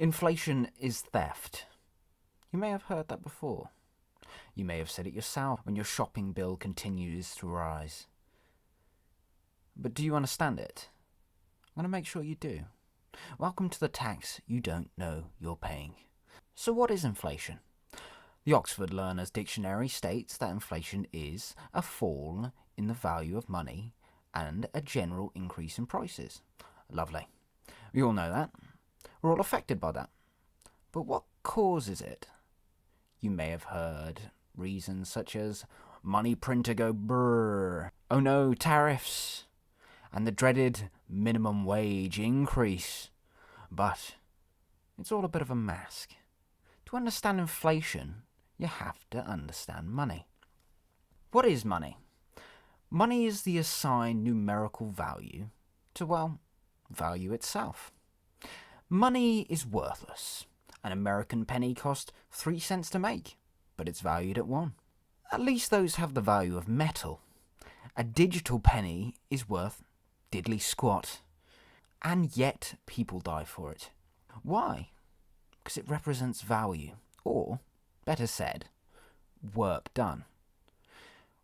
Inflation is theft. You may have heard that before. You may have said it yourself when your shopping bill continues to rise. But do you understand it? I'm going to make sure you do. Welcome to the tax you don't know you're paying. So what is inflation? The Oxford Learner's Dictionary states that inflation is a fall in the value of money and a general increase in prices. Lovely. We all know that. We're all affected by that. But what causes it? You may have heard reasons such as money printer go brrr, oh no, tariffs, and the dreaded minimum wage increase. But it's all a bit of a mask. To understand inflation, you have to understand money. What is money? Money is the assigned numerical value to, well, value itself. Money is worthless. An American penny cost 3 cents to make, but it's valued at 1. At least those have the value of metal. A digital penny is worth diddly squat, and yet people die for it. Why? Because it represents value, or, better said, work done.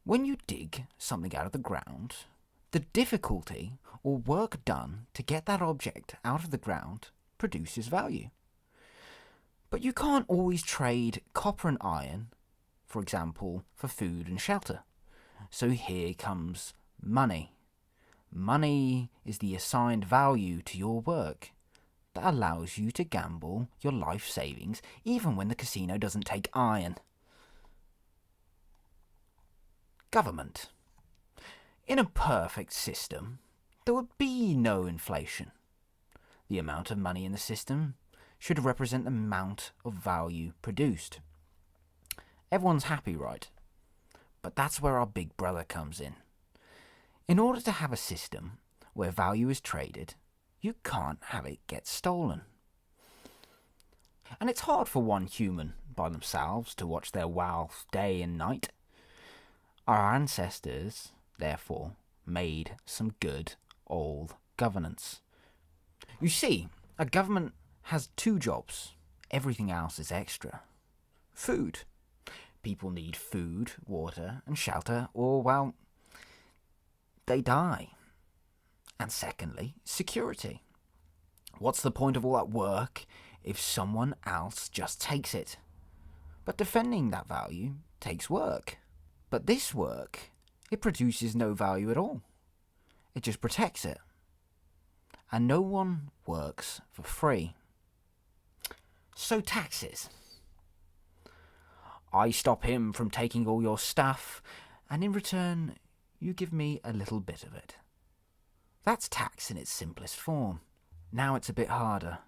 When you dig something out of the ground, the difficulty or work done to get that object out of the ground produces value. But you can't always trade copper and iron, for example, for food and shelter. So here comes money. Money is the assigned value to your work that allows you to gamble your life savings even when the casino doesn't take iron. Government. In a perfect system, there would be no inflation. The amount of money in the system should represent the amount of value produced. Everyone's happy, right? But that's where our big brother comes in. In order to have a system where value is traded, you can't have it get stolen. And it's hard for one human by themselves to watch their wealth day and night. Our ancestors, therefore, made some good old governance. You see, a government has 2 jobs. Everything else is extra. Food. People need food, water, and shelter, or, well, they die. And secondly, security. What's the point of all that work if someone else just takes it? But defending that value takes work. But this work, it produces no value at all. It just protects it. And no one works for free. So taxes. I stop him from taking all your stuff, and in return, you give me a little bit of it. That's tax in its simplest form. Now it's a bit harder.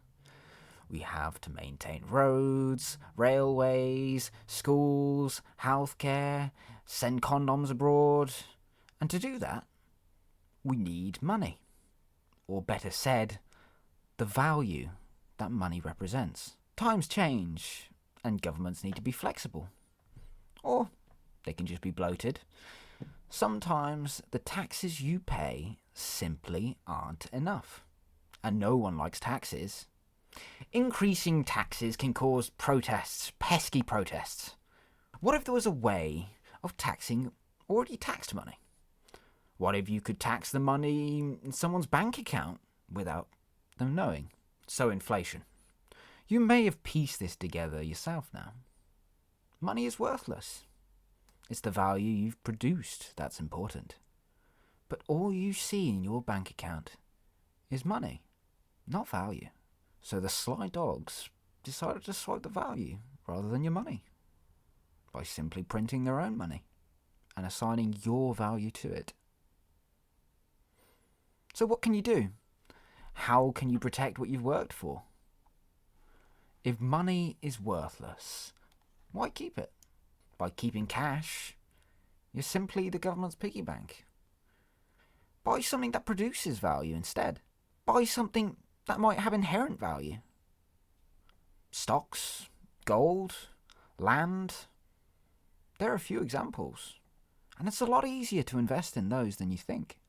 We have to maintain roads, railways, schools, healthcare, send condoms abroad. And to do that, we need money. Or better said, the value that money represents. Times change, and governments need to be flexible. Or they can just be bloated. Sometimes the taxes you pay simply aren't enough. And no one likes taxes. Increasing taxes can cause protests, pesky protests. What if there was a way of taxing already taxed money? What if you could tax the money in someone's bank account without them knowing? So inflation. You may have pieced this together yourself now. Money is worthless. It's the value you've produced that's important. But all you see in your bank account is money, not value. So the sly dogs decided to swipe the value rather than your money by simply printing their own money and assigning your value to it. So what can you do? How can you protect what you've worked for? If money is worthless, why keep it? By keeping cash, you're simply the government's piggy bank. Buy something that produces value instead. Buy something that might have inherent value. Stocks, gold, land. There are a few examples. And it's a lot easier to invest in those than you think.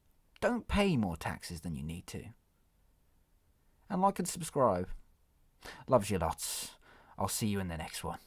Don't pay more taxes than you need to. And like and subscribe. Loves you lots. I'll see you in the next one.